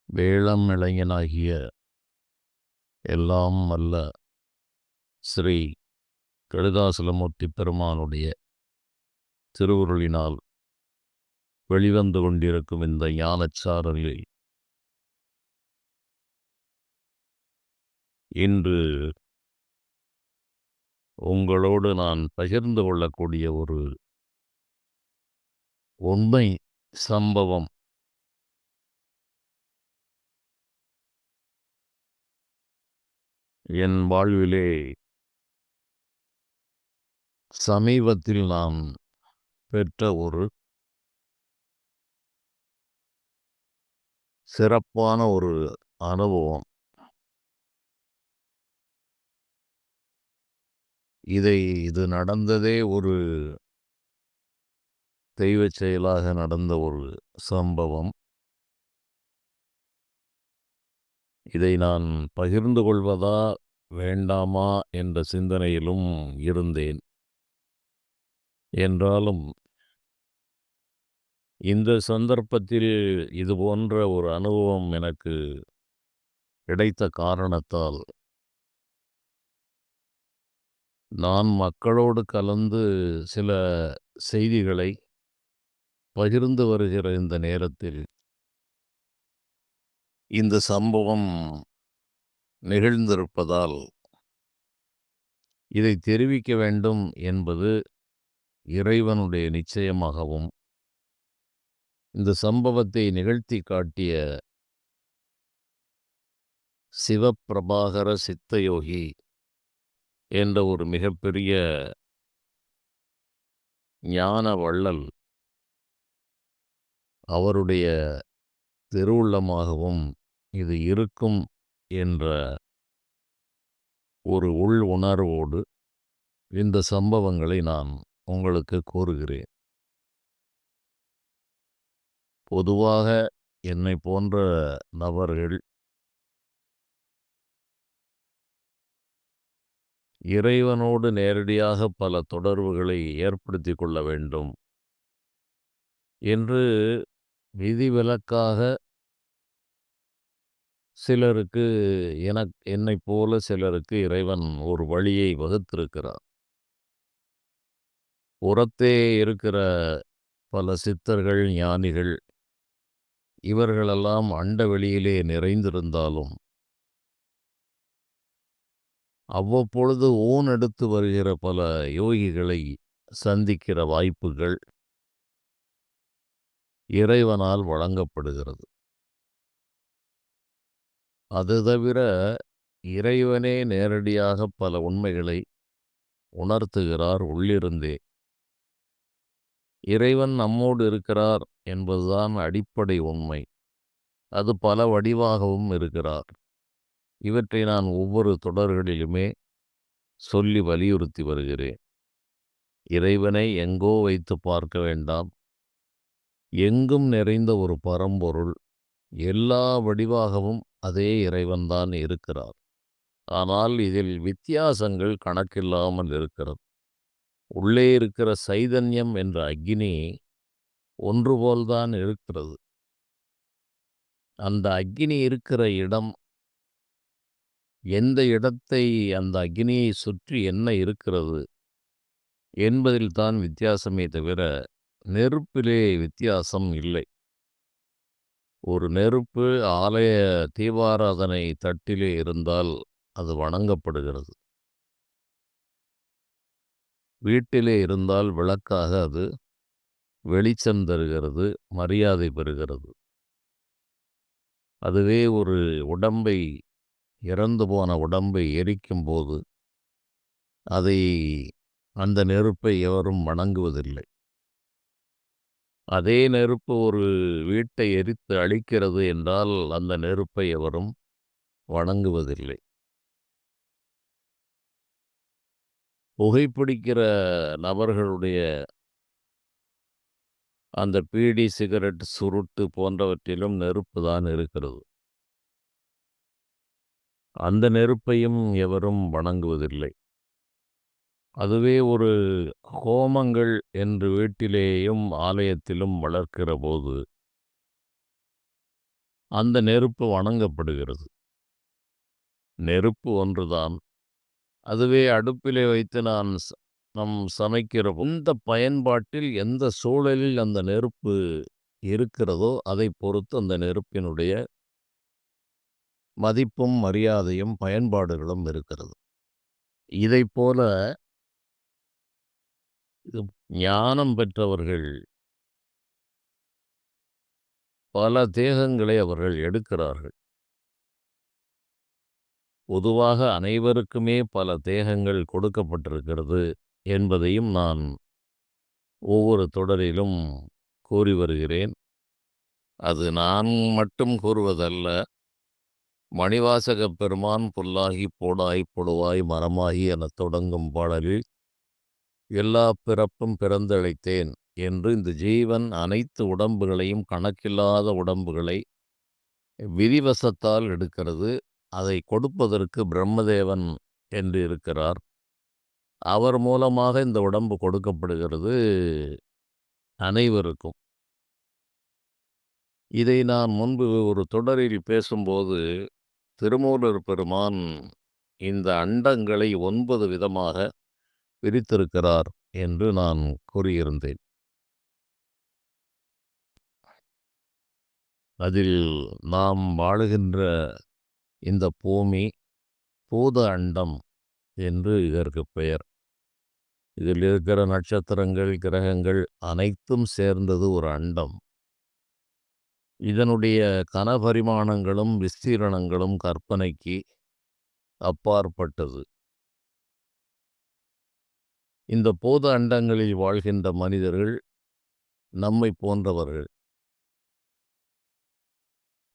வேளம் இளைஞனாகிய எல்லாம் வல்ல ஸ்ரீ கடுதாசலமூர்த்தி பெருமானுடைய திருவுருளினால் வெளிவந்து கொண்டிருக்கும் இந்த ஞானச்சாரலில் இன்று உங்களோடு நான் பகிர்ந்து கொள்ளக்கூடிய ஒரு உண்மை சம்பவம் என் வாழ்விலே சமீபத்தில் நான் பெற்ற ஒரு சிறப்பான ஒரு அனுபவம். இது நடந்ததே ஒரு தெய்வச் செயலாக நடந்த ஒரு சம்பவம். இதை நான் பகிர்ந்து கொள்வதா வேண்டாமா என்ற சிந்தனையிலும் இருந்தேன். என்றாலும் இந்த சந்தர்ப்பத்தில் இது போன்ற ஒரு அனுபவம் எனக்கு கிடைத்த காரணத்தால் நான் மக்களோடு கலந்து சில செய்திகளை பகிர்ந்து வருகிற இந்த நேரத்தில் இந்த சம்பவம் நிகழ்ந்திருப்பதால் இதை தெரிவிக்க வேண்டும் என்பது இறைவனுடைய நிச்சயமாகவும், இந்த சம்பவத்தை நிகழ்த்தி காட்டிய சிவப்பிரபாகர சித்தயோகி என்ற ஒரு மிகப்பெரிய ஞான வள்ளல் அவருடைய திருவுள்ளமாகவும் இது இருக்கும் என்ற ஒரு உள் உணர்வோடு இந்த சம்பவங்களை நான் உங்களுக்கு கூறுகிறேன். பொதுவாக என்னை போன்ற நபர்கள் இறைவனோடு நேரடியாக பல தொடர்புகளை ஏற்படுத்திக் கொள்ள வேண்டும் என்று விதிவிலக்காக சிலருக்கு என்னைப் போல சிலருக்கு இறைவன் ஒரு வழியை வகுத்திருக்கிறார். புறத்தே இருக்கிற பல சித்தர்கள், ஞானிகள் இவர்களெல்லாம் அண்ட வெளியிலே நிறைந்திருந்தாலும், அவ்வப்பொழுது ஊனெடுத்து வருகிற பல யோகிகளை சந்திக்கிற வாய்ப்புகள் இறைவனால் வழங்கப்படுகிறது. அது தவிர இறைவனே நேரடியாக பல உண்மைகளை உணர்த்துகிறார் உள்ளிருந்தே. இறைவன் நம்மோடு இருக்கிறார் என்பதுதான் அடிப்படை உண்மை. அது பல வடிவாகவும் இருக்கிறார். இவற்றை நான் ஒவ்வொரு தொடர்களிலுமே சொல்லி வலியுறுத்தி வருகிறேன். இறைவனை எங்கோ வைத்து பார்க்க வேண்டாம். எங்கும் நிறைந்த ஒரு பரம்பொருள். எல்லா வடிவாகவும் அதே இறைவன்தான் இருக்கிறார். ஆனால் இதில் வித்தியாசங்கள் கணக்கில்லாமல் இருக்கிறது. உள்ளே இருக்கிற சைதன்யம் என்ற அக்கினி ஒன்றுபோல்தான் இருக்கிறது. அந்த அக்கினி இருக்கிற இடம், எந்த இடத்தை அந்த அக்கினியை சுற்றி என்ன இருக்கிறது என்பதில்தான் வித்தியாசமே தவிர நெருப்பிலே வித்தியாசம் இல்லை. ஒரு நெருப்பு ஆலய தீபாராதனை தட்டிலே இருந்தால் அது வணங்கப்படுகிறது. வீட்டிலே இருந்தால் விளக்காக அது வெளிச்சம் தருகிறது, மரியாதை பெறுகிறது. அதுவே ஒரு உடம்பை, இறந்து போன உடம்பை எரிக்கும்போது அதை அந்த நெருப்பை எவரும் வணங்குவதில்லை. அதே நெருப்பு ஒரு வீட்டை எரித்து அழிக்கிறது என்றால் அந்த நெருப்பை எவரும் வணங்குவதில்லை. புகைப்பிடிக்கிற நபர்களுடைய அந்த பீடி, சிகரெட், சுருட்டு போன்றவற்றிலும் நெருப்பு தான் இருக்கிறது. அந்த நெருப்பையும் எவரும் வணங்குவதில்லை. அதுவே ஒரு ஹோமங்கள் என்று வீட்டிலேயும் ஆலயத்திலும் வளர்க்கிற போது அந்த நெருப்பு வணங்கப்படுகிறது. நெருப்பு ஒன்றுதான். அதுவே அடுப்பிலே வைத்து நம் சமைக்கிற எந்த பயன்பாட்டில், எந்த சூழலில் அந்த நெருப்பு இருக்கிறதோ, அதைப் பொறுத்து அந்த நெருப்பினுடைய மதிப்பும், மரியாதையும், பயன்பாடுகளும் இருக்கிறது. இதைப் போல இது ஞானம் பெற்றவர்கள் பல தேகங்களை அவர்கள் எடுக்கிறார்கள். பொதுவாக அனைவருக்குமே பல தேகங்கள் கொடுக்கப்பட்டிருக்கிறது என்பதையும் நான் ஒவ்வொரு தொடரிலும் கூறி வருகிறேன். அது நான் மட்டும் கூறுவதல்ல. மணிவாசகப் பெருமான் "புல்லாகிப் போடாய்ப் பொடுவாய் மரமாகி" எனத் தொடங்கும் பாடலில் "எல்லாப் பிறப்பும் பிறந்தழைத்தேன்" என்று இந்த ஜீவன் அனைத்து உடம்புகளையும், கணக்கில்லாத உடம்புகளை விதிவசத்தால் எடுக்கிறது. அதை கொடுப்பதற்கு பிரம்மதேவன் என்று இருக்கிறார். அவர் மூலமாக இந்த உடம்பு கொடுக்கப்படுகிறது அனைவருக்கும். இதை நான் முன்பு ஒரு தொடரில் பேசும்போது, திருமூலர் பெருமான் இந்த அண்டங்களை 9 விதமாக பிரித்திருக்கிறார் என்று நான் கூறியிருந்தேன். அதில் நாம் வாழுகின்ற இந்த பூமி பூத அண்டம் என்று இதற்குப் பெயர். இதில் இருக்கிற நட்சத்திரங்கள், கிரகங்கள் அனைத்தும் சேர்ந்தது ஒரு அண்டம். இதனுடைய கனபரிமாணங்களும், விஸ்தீரணங்களும் கற்பனைக்கு அப்பாற்பட்டது. இந்த பூத அண்டங்களில் வாழ்கின்ற மனிதர்கள் நம்மைப் போன்றவர்கள்.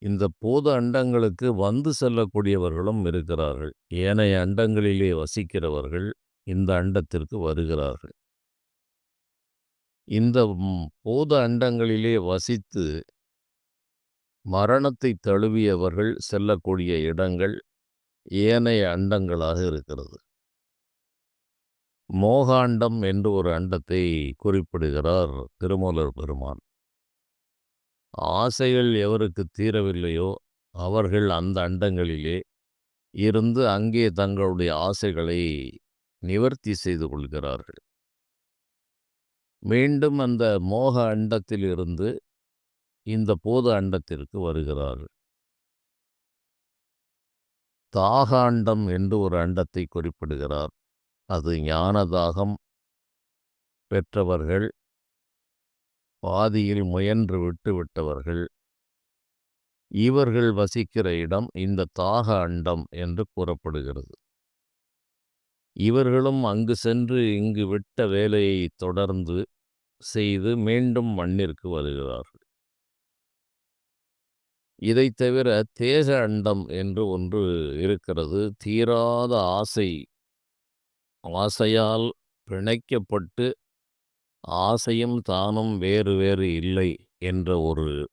இந்த பூத அண்டங்களுக்கு வந்து செல்லக்கூடியவர்களும் இருக்கிறார்கள். ஏனைய அண்டங்களிலே வசிக்கிறவர்கள் இந்த அண்டத்திற்கு வருகிறார்கள். இந்த பூத அண்டங்களிலே வசித்து மரணத்தைத் தழுவியவர்கள் செல்லக்கூடிய இடங்கள் ஏனைய அண்டங்களாக இருக்கிறது. மோகாண்டம் என்று ஒரு அண்டத்தை குறிப்பிடுகிறார் திருமூலர் பெருமான். ஆசைகள் எவருக்குத் தீரவில்லையோ அவர்கள் அந்த அண்டங்களிலே இருந்து அங்கே தங்களுடைய ஆசைகளை நிவர்த்தி செய்து கொள்கிறார்கள். மீண்டும் அந்த மோக அண்டத்திலிருந்து இந்த பூத அண்டத்திற்கு வருகிறார்கள். தாகாண்டம் என்று ஒரு அண்டத்தை குறிப்பிடுகிறார். அது ஞானதாகம் பெற்றவர்கள், பாதியில் முயன்று விட்டுவிட்டவர்கள், இவர்கள் வசிக்கிற இடம் இந்த தாக அண்டம் என்று கூறப்படுகிறது. இவர்களும் அங்கு சென்று இங்கு விட்ட வேலையை தொடர்ந்து செய்து மீண்டும் மண்ணிற்கு வருகிறார்கள். இதைத் தவிர தேக அண்டம் என்று ஒன்று இருக்கிறது. தீராத ஆசையால் பிணைக்கப்பட்டு ஆசையும் தானும் வேறு வேறு இல்லை என்ற ஒரு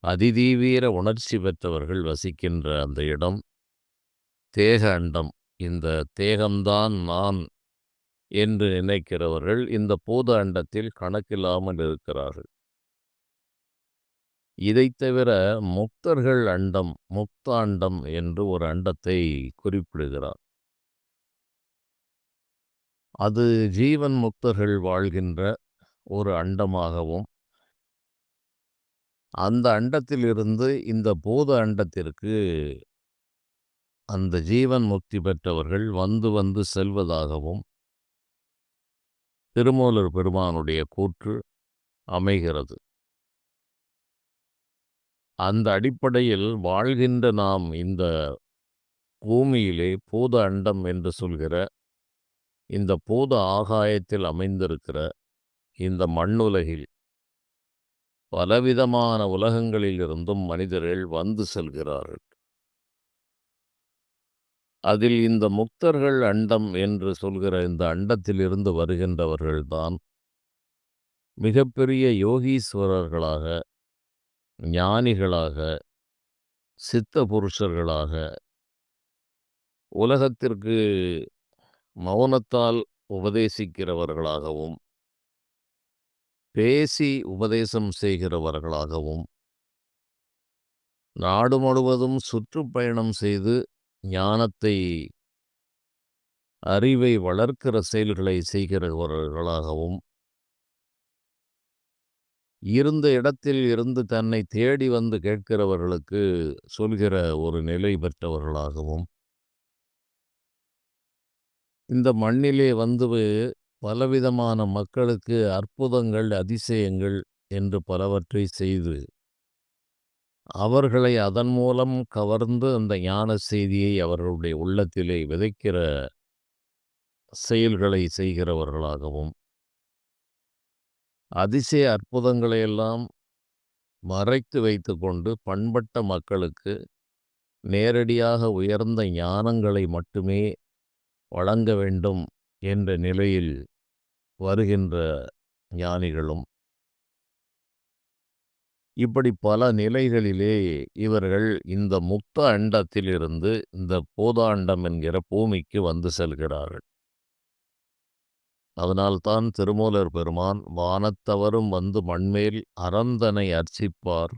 அதிதீவிர உணர்ச்சி பெற்றவர்கள் வசிக்கின்ற அந்த இடம் தேக அண்டம். இந்த தேகம்தான் நான் என்று நினைக்கிறவர்கள் இந்த பூத அண்டத்தில் கணக்கில்லாமல் இருக்கிறார்கள். இதைத் தவிர முக்தர்கள் அண்டம், முக்தாண்டம் என்று ஒரு அண்டத்தை குறிப்பிடுகிறார். அது ஜீவன் முக்தர்கள் வாழ்கின்ற ஒரு அண்டமாகவும், அந்த அண்டத்திலிருந்து இந்த பூத அண்டத்திற்கு அந்த ஜீவன் முக்தி பெற்றவர்கள் வந்து வந்து செல்வதாகவும் திருமூலர் பெருமானுடைய கூற்று அமைகிறது. அந்த அடிப்படையில் வாழ்கின்ற நாம் இந்த பூமியிலே பூத அண்டம் என்று சொல்கிற இந்த பூத ஆகாயத்தில் அமைந்திருக்கிற இந்த மண்ணுலகில் பலவிதமான உலகங்களிலிருந்தும் மனிதர்கள் வந்து செல்கிறார்கள். அதில் இந்த முக்தர்கள் அண்டம் என்று சொல்கிற இந்த அண்டத்திலிருந்து வருகின்றவர்கள்தான் மிகப்பெரிய யோகீஸ்வரர்களாக, ஞானிகளாக, சித்த புருஷர்களாக, உலகத்திற்கு மௌனத்தால் உபதேசிக்கிறவர்களாகவும், பேசி உபதேசம் செய்கிறவர்களாகவும், நாடு முழுவதும் சுற்றுப்பயணம் செய்து ஞானத்தை, அறிவை வளர்க்கிற செயல்களை செய்கிறவர்களாகவும், இருந்த இடத்தில் இருந்து தன்னை தேடி வந்து கேட்கிறவர்களுக்கு சொல்கிற ஒரு நிலை பெற்றவர்களாகவும், இந்த மண்ணிலே வந்து பலவிதமான மக்களுக்கு அற்புதங்கள், அதிசயங்கள் என்று பலவற்றை செய்து, அவர்களை அதன் மூலம் கவர்ந்து அந்த ஞான செய்தியை அவர்களுடைய உள்ளத்திலே விதைக்கிற செயல்களை செய்கிறவர்களாகவும், அதிசய அற்புதங்களை எல்லாம் மறைத்து வைத்துக்கொண்டு பண்பட்ட மக்களுக்கு நேரடியாக உயர்ந்த ஞானங்களை மட்டுமே வழங்க வேண்டும் என்ற நிலையில் வருகின்ற ஞானிகளும், இப்படி பல நிலைகளிலே இவர்கள் இந்த முக்த அண்டத்திலிருந்து இந்த பூதாண்டம் என்கிற பூமிக்கு வந்து செல்கிறார்கள். அதனால்தான் திருமூலர் பெருமான் வானத்தவரும் வந்து மண்மேல் அறந்தனை அர்ச்சிப்பார்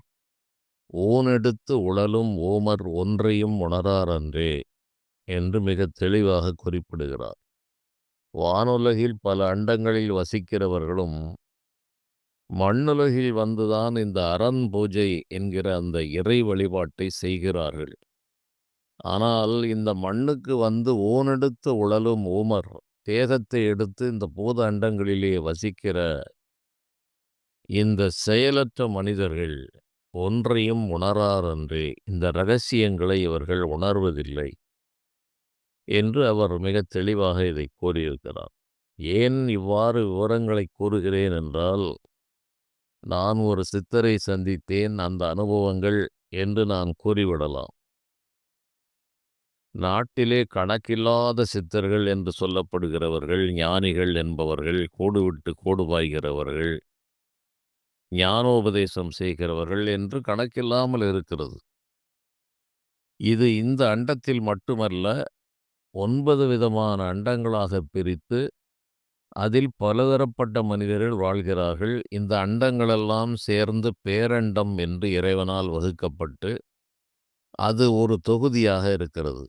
ஊனெடுத்து உழலும் ஓமர் ஒன்றையும் உணராரன்றே என்று மிகத் தெளிவாக குறிப்பிடுகிறார். வானுலகில் பல அண்டங்களில் வசிக்கிறவர்களும் மண்ணுலகில் வந்துதான் இந்த அரண் பூஜை என்கிற அந்த இறை வழிபாட்டை செய்கிறார்கள். ஆனால் இந்த மண்ணுக்கு வந்து ஊனெடுத்து உழலும் ஊமர் தேகத்தை எடுத்து இந்த பூத அண்டங்களிலே வசிக்கிற இந்த செயலற்ற மனிதர்கள் ஒன்றையும் உணராரன்றே, இந்த இரகசியங்களை இவர்கள் உணர்வதில்லை என்று அவர் மிகத் தெளிவாக இதை கூறியிருக்கிறார். ஏன் இவ்வாறு விவரங்களை கூறுகிறேன் என்றால், நான் ஒரு சித்தரை சந்தித்தேன், அந்த அனுபவங்கள் என்று நான் கூறிவிடலாம். நாட்டிலே கணக்கில்லாத சித்தர்கள் என்று சொல்லப்படுகிறவர்கள், ஞானிகள் என்பவர்கள், கோடு விட்டு கோடு பாய்கிறவர்கள், ஞானோபதேசம் செய்கிறவர்கள் என்று கணக்கில்லாமல் இருக்கிறது. இது இந்த அண்டத்தில் மட்டுமல்ல, 9 விதமான அண்டங்களாகப் பிரித்து, அதில் பலதரப்பட்ட மனிதர்கள் வாழ்கிறார்கள். இந்த அண்டங்களெல்லாம் சேர்ந்து பேரண்டம் என்று இறைவனால் வகுக்கப்பட்டு, அது ஒரு தொகுதியாக இருக்கிறது.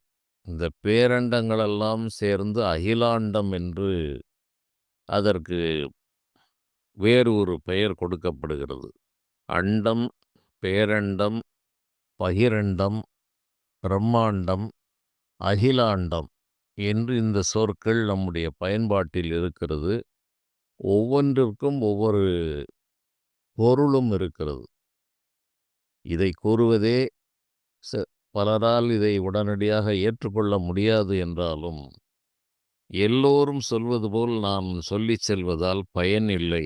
இந்த பேரண்டங்களெல்லாம் சேர்ந்து அகிலாண்டம் என்று அதற்கு வேறு ஒரு பெயர் கொடுக்கப்படுகிறது. அண்டம், பேரண்டம், பகிரண்டம், பிரம்மாண்டம், அகிலாண்டம் என்று இந்த சொற்கள் நம்முடைய பயன்பாட்டில் இருக்கிறது. ஒவ்வொன்றிற்கும் ஒவ்வொரு பொருளும் இருக்கிறது. இதை கூறுவதே ச பலரால் இதை உடனடியாக ஏற்றுக்கொள்ள முடியாது என்றாலும், எல்லோரும் சொல்வது போல் நாம் சொல்லிச் செல்வதால் பயன் இல்லை.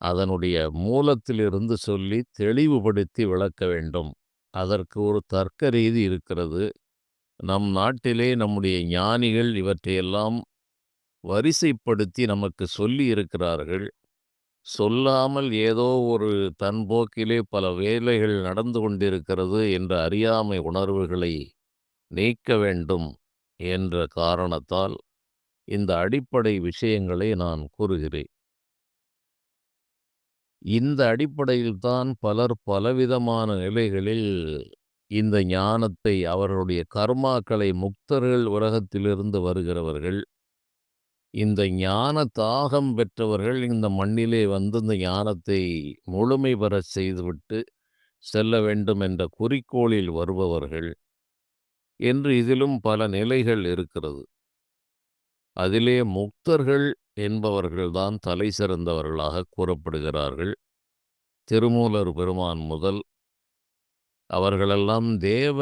அதனுடைய மூலத்திலிருந்து சொல்லி தெளிவுபடுத்தி விளக்க வேண்டும். அதற்கு ஒரு தர்க்க ரீதி இருக்கிறது. நம் நாட்டிலே நம்முடைய ஞானிகள் இவற்றையெல்லாம் வரிசைப்படுத்தி நமக்கு சொல்லி இருக்கிறார்கள். சொல்லாமல் ஏதோ ஒரு தன் போக்கிலே பல வேலைகள் நடந்து கொண்டிருக்கிறது என்ற அறியாமை உணர்வுகளை நீக்க வேண்டும் என்ற காரணத்தால் இந்த அடிப்படை விஷயங்களை நான் கூறுகிறேன். இந்த அடிப்படையில்தான் பலர் பலவிதமான நிலைகளில் இந்த ஞானத்தை, அவர்களுடைய கர்மாக்களை, முக்தர்கள் உலகத்திலிருந்து வருகிறவர்கள், இந்த ஞான தாகம் பெற்றவர்கள் இந்த மண்ணிலே வந்து இந்த ஞானத்தை முழுமை பெறச் செய்துவிட்டு செல்ல வேண்டும் என்ற குறிக்கோளில் வருபவர்கள் என்று இதிலும் பல நிலைகள் இருக்கிறது. அதிலே முக்தர்கள் என்பவர்கள்தான் தலை சிறந்தவர்களாக கூறப்படுகிறார்கள். திருமூலர் பெருமான் முதல் அவர்களெல்லாம் தேவ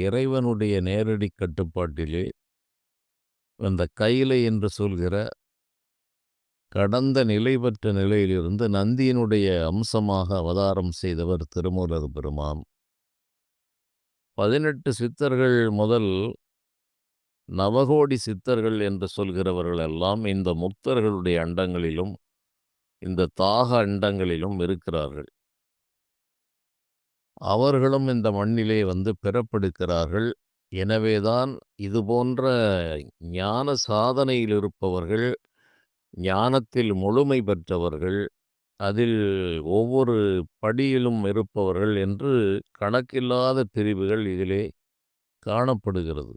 இறைவனுடைய நேரடி கட்டுப்பாட்டிலே அந்த கைலை என்று சொல்கிற கடந்த நிலை பெற்ற நிலையிலிருந்து நந்தியினுடைய அம்சமாக அவதாரம் செய்தவர் திருமூலர் பெருமான். 18 சித்தர்கள் முதல் நவகோடி சித்தர்கள் என்று சொல்கிறவர்கள் எல்லாம் இந்த முக்தர்களுடைய அண்டங்களிலும் இந்த தாக அண்டங்களிலும் இருக்கிறார்கள். அவர்களும் இந்த மண்ணிலே வந்து பிறப்பெடுக்கிறார்கள். எனவேதான் இதுபோன்ற ஞான சாதனையில் இருப்பவர்கள், ஞானத்தில் முழுமை பெற்றவர்கள், அதில் ஒவ்வொரு படியிலும் இருப்பவர்கள் என்று கணக்கில்லாத பிரிவுகள் இதிலே காணப்படுகிறது.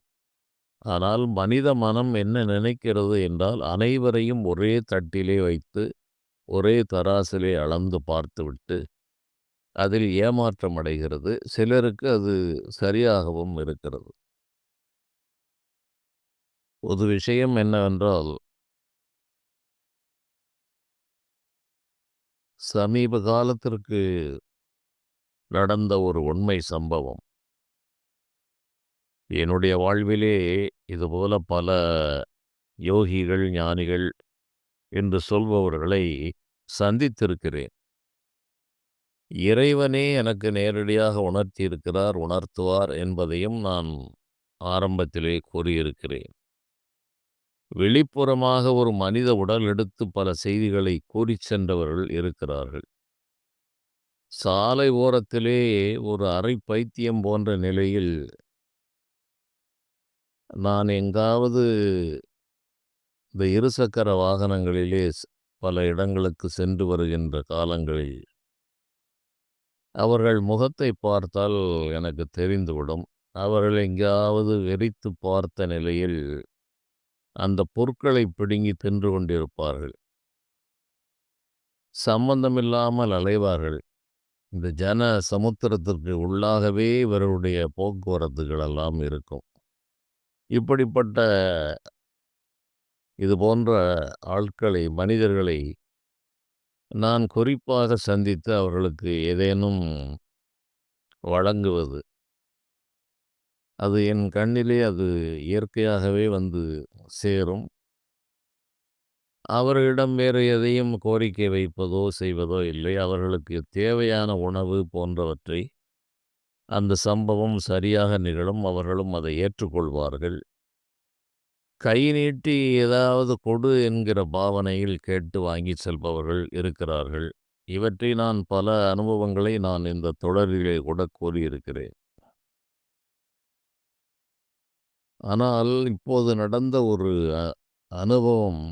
ஆனால் மனித மனம் என்ன நினைக்கிறது என்றால், அனைவரையும் ஒரே தட்டிலே வைத்து, ஒரே தராசிலே அளந்து பார்த்துவிட்டு, அதில் ஏமாற்றம் அடைகிறது. சிலருக்கு அது சரியாகவும் இருக்கிறது. ஒரு விஷயம் என்னவென்றால், சமீப காலத்திற்கு நடந்த ஒரு உண்மை சம்பவம். என்னுடைய வாழ்விலே இதுபோல பல யோகிகள், ஞானிகள் என்று சொல்பவர்களை சந்தித்திருக்கிறேன். இறைவனே எனக்கு நேரடியாக உணர்த்தியிருக்கிறார், உணர்த்துவார் என்பதையும் நான் ஆரம்பத்திலே கூறியிருக்கிறேன். வெளிப்புறமாக ஒரு மனித உடல் எடுத்து பல செய்திகளை கூறிச் சென்றவர்கள் இருக்கிறார்கள். சாலை ஓரத்திலே ஒரு அரை பைத்தியம் போன்ற நிலையில் நான் எங்காவது இந்த இருசக்கர வாகனங்களிலே பல இடங்களுக்கு சென்று வருகின்ற காலங்களில் அவர்கள் முகத்தை பார்த்தால் எனக்கு தெரிந்துவிடும். அவர்கள் எங்கேயாவது வெறித்து பார்த்த நிலையில் அந்த பொருட்களை பிடுங்கி தின்று கொண்டிருப்பார்கள். சம்பந்தமில்லாமல் அலைவார்கள். இந்த ஜன சமுத்திரத்திற்கு உள்ளாகவே இவர்களுடைய போக்குவரத்துகள் எல்லாம் இருக்கும். இப்படிப்பட்ட இது போன்ற ஆட்களை, மனிதர்களை நான் குறிப்பாக சந்தித்து அவர்களுக்கு ஏதேனும் வழங்குவது. அது என் கண்ணிலே அது இயற்கையாகவே வந்து சேரும். அவர்களிடம் வேறு எதையும் கோரிக்கை வைப்பதோ, செய்வதோ இல்லை. அவர்களுக்கு தேவையான உணவு போன்றவற்றை அந்த சம்பவம் சரியாக நிகழும். அவர்களும் அதை ஏற்றுக்கொள்வார்கள். கை நீட்டி ஏதாவது கொடு என்கிற பாவனையில் கேட்டு வாங்கிச் செல்பவர்கள் இருக்கிறார்கள். இவற்றை நான் பல அனுபவங்களை நான் இந்த தொடரிலே கூட கூறியிருக்கிறேன். ஆனால் இப்போது நடந்த ஒரு அ அனுபவம்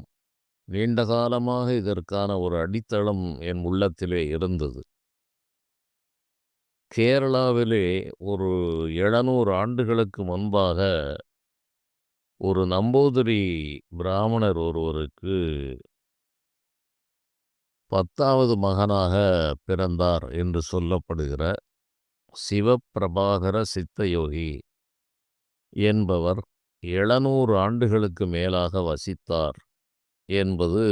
நீண்ட காலமாக இதற்கான ஒரு அடித்தளம் என் உள்ளத்திலே இருந்தது. கேரளாவிலே ஒரு 700 ஆண்டுகளுக்கு முன்பாக ஒரு நம்பூதிரி பிராமணர் ஒருவருக்கு 10வது மகனாக பிறந்தார் என்று சொல்லப்படுகிற சிவப்பிரபாகர சித்தயோகி என்பவர் 700 ஆண்டுகளுக்கு மேலாக வசித்தார் என்பது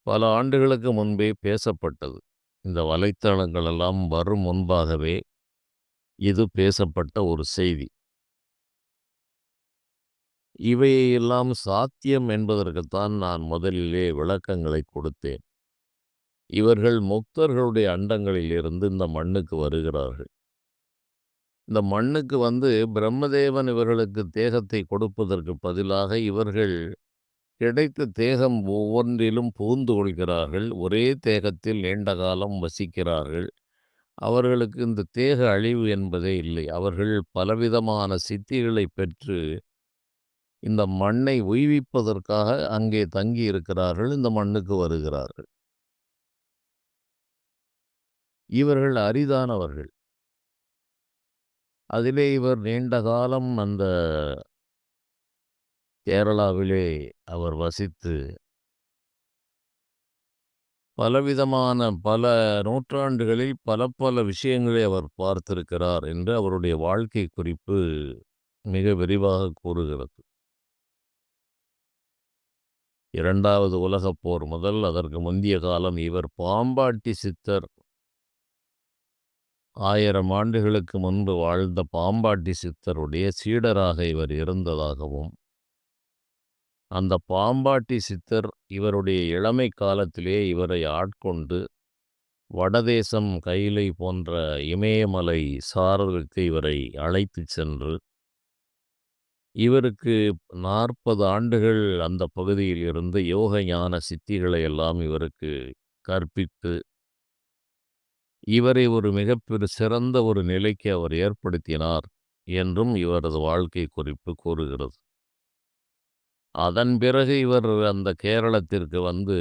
பல ஆண்டுகளுக்கு முன்பே பேசப்பட்டது. இந்த வலைத்தளங்கள் எல்லாம் வரும் முன்பாகவே இது பேசப்பட்ட ஒரு செய்தி. இவையெல்லாம் சாத்தியம் என்பதற்குத்தான் நான் முதலிலே விளக்கங்களை கொடுத்தேன். இவர்கள் முக்தர்களுடைய அண்டங்களில் இருந்து இந்த மண்ணுக்கு வருகிறார்கள். இந்த மண்ணுக்கு வந்து பிரம்மதேவன் இவர்களுக்கு தேகத்தை கொடுப்பதற்கு பதிலாக இவர்கள் கிடைத்த தேகம் ஒவ்வொன்றிலும் புகுந்து கொள்கிறார்கள். ஒரே தேகத்தில் நீண்ட காலம் வசிக்கிறார்கள். அவர்களுக்கு இந்த தேக அழிவு என்பதே இல்லை. அவர்கள் பலவிதமான சித்திகளை பெற்று இந்த மண்ணை உய்விப்பதற்காக அங்கே தங்கி இருக்கிறார்கள். இந்த மண்ணுக்கு வருகிறார்கள். இவர்கள் அரிதானவர்கள். அதிலே இவர் நீண்ட காலம் அந்த கேரளாவிலே அவர் வசித்து பலவிதமான பல நூற்றாண்டுகளில் பல பல விஷயங்களை அவர் பார்த்திருக்கிறார் என்று அவருடைய வாழ்க்கை குறிப்பு மிக விரிவாக கூறுகிறது. 2வது உலகப் போர் முதல் அதற்கு முந்திய காலம் இவர் பாம்பாட்டி சித்தர் 1000 ஆண்டுகளுக்கு முன்பு வாழ்ந்த பாம்பாட்டி சித்தருடைய சீடராக இவர் இருந்ததாகவும், அந்த பாம்பாட்டி சித்தர் இவருடைய இளமை காலத்திலே இவரை ஆட்கொண்டு வடதேசம் கைலை போன்ற இமயமலை சாரலுக்கு இவரை அழைத்துச் சென்று, இவருக்கு 40 ஆண்டுகள் அந்த பகுதியில் இருந்து யோக ஞான சித்திகளை எல்லாம் இவருக்கு கற்பித்து, இவரை ஒரு சிறந்த ஒரு நிலைக்கு அவர் ஏற்படுத்தினார் என்றும் இவரது வாழ்க்கை குறிப்பு கூறுகிறது. அதன் பிறகு இவர் அந்த கேரளத்திற்கு வந்து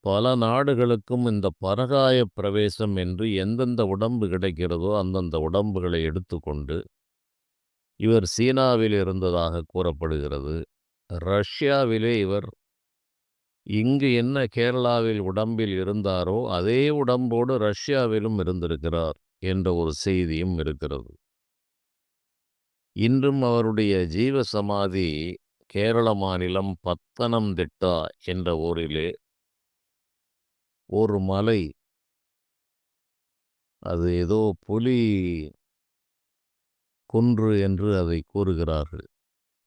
பல நாடுகளுக்கும் இந்த பரகாய பிரவேசம் என்று எந்தெந்த உடம்பு கிடைக்கிறதோ அந்தந்த உடம்புகளை எடுத்துக்கொண்டு இவர் சீனாவில் இருந்ததாக கூறப்படுகிறது. ரஷ்யாவிலே இவர் இங்கு என்ன கேரளாவில் உடம்பில் இருந்தாரோ அதே உடம்போடு ரஷ்யாவிலும் இருந்திருக்கிறார் என்ற ஒரு செய்தியும் இருக்கிறது. இன்றும் அவருடைய ஜீவ சமாதி கேரள மாநிலம் பத்தனம்திட்டா என்ற ஊரிலே ஒரு மலை, அது ஏதோ புலி குன்று என்று அதை கூறுகிறார்கள்.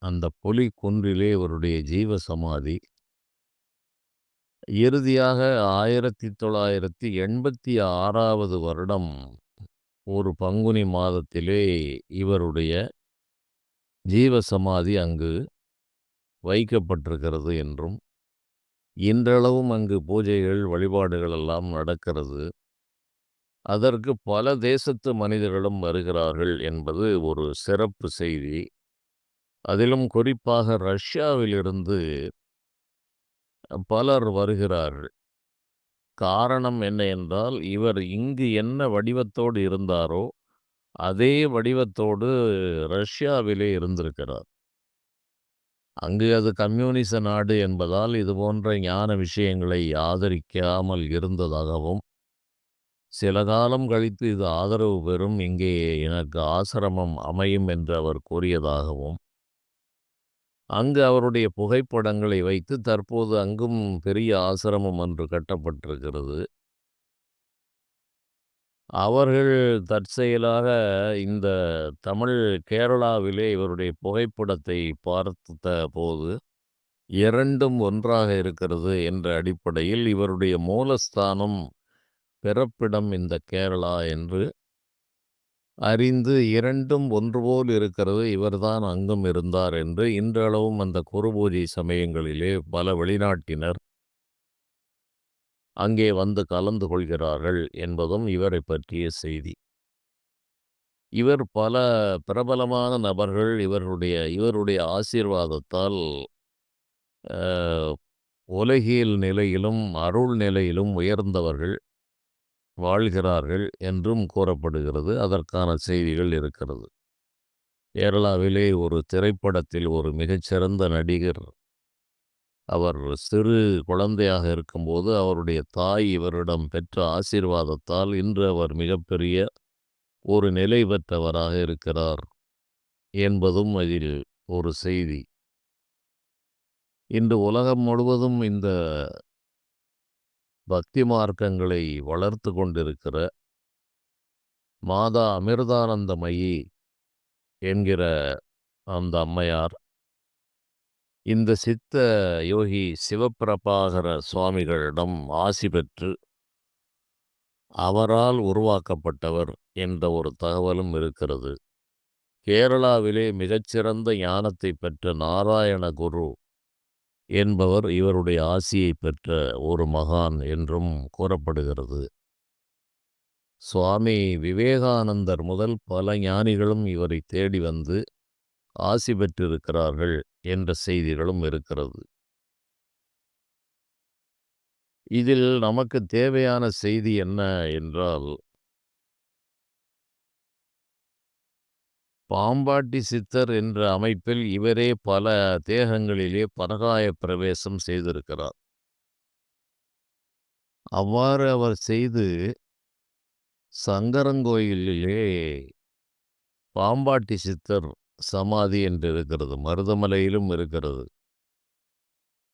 அந்த புலி குன்றிலே இவருடைய ஜீவ சமாதி. இறுதியாக 1986வது வருடம் ஒரு பங்குனி மாதத்திலே இவருடைய ஜீவ சமாதி அங்கு வைக்கப்பட்டிருக்கிறது என்றும், இன்றளவும் அங்கு பூஜைகள், வழிபாடுகள் எல்லாம் நடக்கிறது. அதற்கு பல தேசத்து மனிதர்களும் வருகிறார்கள் என்பது ஒரு சிறப்பு செய்தி. அதிலும் குறிப்பாக ரஷ்யாவிலிருந்து பலர் வருகிறார்கள். காரணம் என்ன என்றால், இவர் இங்கு என்ன வடிவத்தோடு இருந்தாரோ, அதே வடிவத்தோடு ரஷ்யாவிலே இருந்திருக்கிறார். அங்கு அது கம்யூனிச நாடு என்பதால் இதுபோன்ற ஞான விஷயங்களை ஆதரிக்காமல் இருந்ததாகவும், சில காலம் கழித்து இது ஆதரவு பெறும், இங்கே எனக்கு ஆசிரமம் அமையும் என்று அவர் கூறியதாகவும், அங்கு அவருடைய புகைப்படங்களை வைத்து தற்போது அங்கும் பெரிய ஆசிரமம் ஒன்று கட்டப்பட்டிருக்கிறது. அவர்கள் தற்செயலாக இந்த தமிழ் கேரளாவிலே இவருடைய புகைப்படத்தை பார்த்தபோது, 2ம் ஒன்றாக இருக்கிறது என்ற அடிப்படையில் இவருடைய மூலஸ்தானம், பிறப்பிடம் இந்த கேரளா என்று அறிந்து 2ம் ஒன்றுபோல் இருக்கிறது, இவர்தான் அங்கும் இருந்தார் என்று இன்றளவும் அந்த குருபூஜை சமயங்களிலே பல வெளிநாட்டினர் அங்கே வந்து கலந்து கொள்கிறார்கள் என்பதும் இவரைப் பற்றிய செய்தி. இவர் பல பிரபலமான நபர்கள் இவருடைய ஆசீர்வாதத்தால் அ உலகியல் நிலையிலும், அருள் நிலையிலும் உயர்ந்தவர்கள் வாழ்கிறார்கள் என்றும் கூறப்படுகிறது. அதற்கான செய்திகள் இருக்கிறது. கேரளாவிலே ஒரு திரைப்படத்தில் ஒரு மிகச்சிறந்த நடிகர், அவர் சிறு குழந்தையாக இருக்கும்போது அவருடைய தாய் இவரிடம் பெற்ற ஆசீர்வாதத்தால் இன்று அவர் மிகப்பெரிய ஒரு நிலை பெற்றவராக இருக்கிறார் என்பதும் அதில் ஒரு செய்தி. இன்று உலகம் முழுவதும் இந்த பக்தி மார்க்கங்களை வளர்த்து கொண்டிருக்கிற மாதா அமிர்தானந்தமயி என்கிற அந்த அம்மையார், இந்த சித்த யோகி சிவப்பிரபாகர சுவாமிகளிடம் ஆசி பெற்று அவரால் உருவாக்கப்பட்டவர் என்ற ஒரு தகவலும் இருக்கிறது. கேரளாவிலே மிகச்சிறந்த ஞானத்தை பெற்ற நாராயண குரு என்பவர் இவருடைய ஆசியை பெற்ற ஒரு மகான் என்றும் கூறப்படுகிறது. சுவாமி விவேகானந்தர் முதல் பல ஞானிகளும் இவரை தேடி வந்து ஆசி பெற்றிருக்கிறார்கள் என்ற செய்திகளும் இருக்கிறது. இதில் நமக்கு தேவையான செய்தி என்ன என்றால், பாம்பாட்டி சித்தர் என்ற அமைப்பில் இவரே பல தேகங்களிலே பரகாய பிரவேசம் செய்திருக்கிறார். அவ்வாறு அவர் செய்து சங்கரங்கோயிலிலே பாம்பாட்டி சித்தர் சமாதி என்று இருக்கிறது. மருதமலையிலும் இருக்கிறது.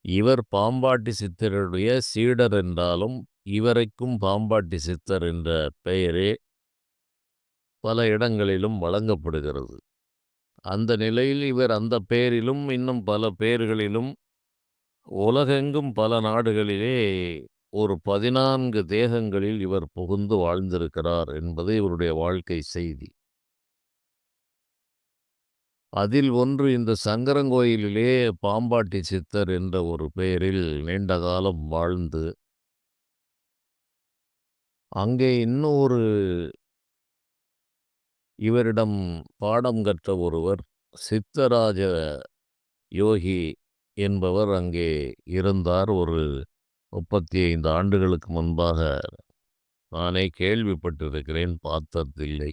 இவர் பாம்பாட்டி சித்தருடைய சீடர் என்றாலும், இவருக்கும் பாம்பாட்டி சித்தர் என்ற பெயரே பல இடங்களிலும் வழங்கப்படுகிறது. அந்த நிலையில் இவர் அந்த பெயரிலும், இன்னும் பல பெயர்களிலும் உலகெங்கும் பல நாடுகளிலே ஒரு 14 தேகங்களில் இவர் புகுந்து வாழ்ந்திருக்கிறார் என்பது இவருடைய வாழ்க்கை செய்தி. அதில் ஒன்று இந்த சங்கரங்கோயிலிலே பாம்பாட்டி சித்தர் என்ற ஒரு பெயரில் நீண்ட காலம் வாழ்ந்து, அங்கே இன்னொரு இவரிடம் பாடம் கற்ற ஒருவர் சித்தராஜ யோகி என்பவர் அங்கே இருந்தார். ஒரு 35 ஆண்டுகளுக்கு முன்பாக நானே கேள்விப்பட்டிருக்கிறேன், பார்த்ததில்லை.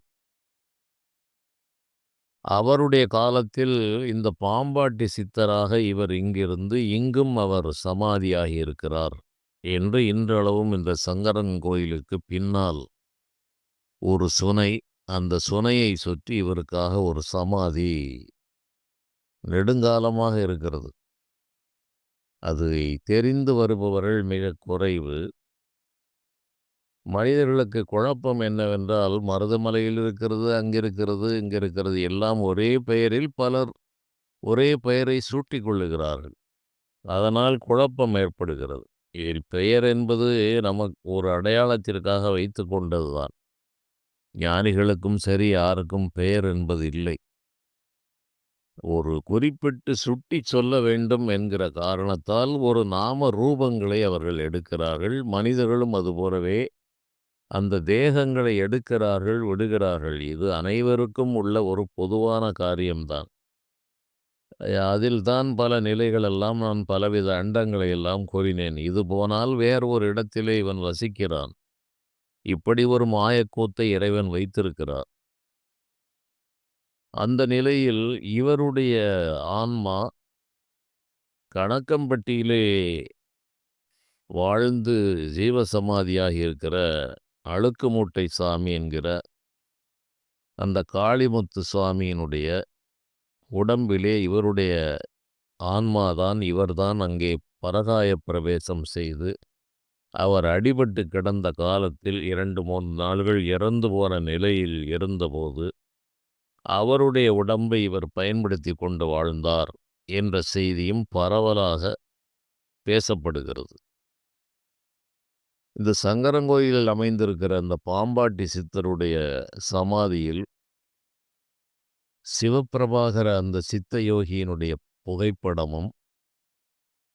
அவருடைய காலத்தில் இந்த பாம்பாட்டி சித்தராக இவர் இங்கிருந்து இங்கும் அவர் சமாதியாகி இருக்கிறார் என்று இன்றளவும் இந்த சங்கரன் கோயிலுக்கு பின்னால் ஒரு சுனை, அந்த சுனையை சுற்றி இவருக்காக ஒரு சமாதி நெடுங்காலமாக இருக்கிறது. அதை தெரிந்து வருபவர்கள் மிக குறைவு. மனிதர்களுக்கு குழப்பம் என்னவென்றால், மருதமலையில் இருக்கிறது, அங்கிருக்கிறது, இங்கிருக்கிறது எல்லாம் ஒரே பெயரில் பலர் ஒரே பெயரை சூட்டிக் கொள்ளுகிறார்கள். அதனால் குழப்பம் ஏற்படுகிறது. பெயர் என்பது நமக்கு ஒரு அடையாளத்திற்காக வைத்துக் கொண்டதுதான். ஞானிகளுக்கும் சரி, யாருக்கும் பெயர் என்பது இல்லை. ஒரு குறிப்பிட்டு சுட்டிச் சொல்ல வேண்டும் என்கிற காரணத்தால் ஒரு நாம ரூபங்களை அவர்கள் எடுக்கிறார்கள். மனிதர்களும் அதுபோலவே அந்த தேகங்களை எடுக்கிறார்கள், விடுகிறார்கள். இது அனைவருக்கும் உள்ள ஒரு பொதுவான காரியம்தான். அதில்தான் பல நிலைகள் எல்லாம் நான் பலவித அண்டங்களை எல்லாம் கூறினேன். இது போனால் வேறு ஒரு இடத்திலே இவன் வசிக்கிறான். இப்படி ஒரு மாயக்கூத்தை இறைவன் வைத்திருக்கிறார். அந்த நிலையில் இவருடைய ஆன்மா கணக்கம்பட்டியிலே வாழ்ந்து ஜீவசமாதியாகி இருக்கிற அழுக்கு மூட்டை சாமி என்கிற அந்த காளிமுத்து சுவாமியினுடைய உடம்பிலே இவருடைய ஆன்மாதான், இவர்தான் அங்கே பரகாய பிரவேசம் செய்து, அவர் அடிபட்டு கிடந்த காலத்தில் 2, 3 நாள்கள் இறந்து போன நிலையில் இருந்தபோது, அவருடைய உடம்பை இவர் பயன்படுத்தி கொண்டு வாழ்ந்தார் என்ற செய்தியும் பரவலாக பேசப்படுகிறது. இந்த சங்கரங்கோயிலில் அமைந்திருக்கிற அந்த பாம்பாட்டி சித்தருடைய சமாதியில் சிவப்பிரபாகர அந்த சித்த யோகியினுடைய புகைப்படமும்,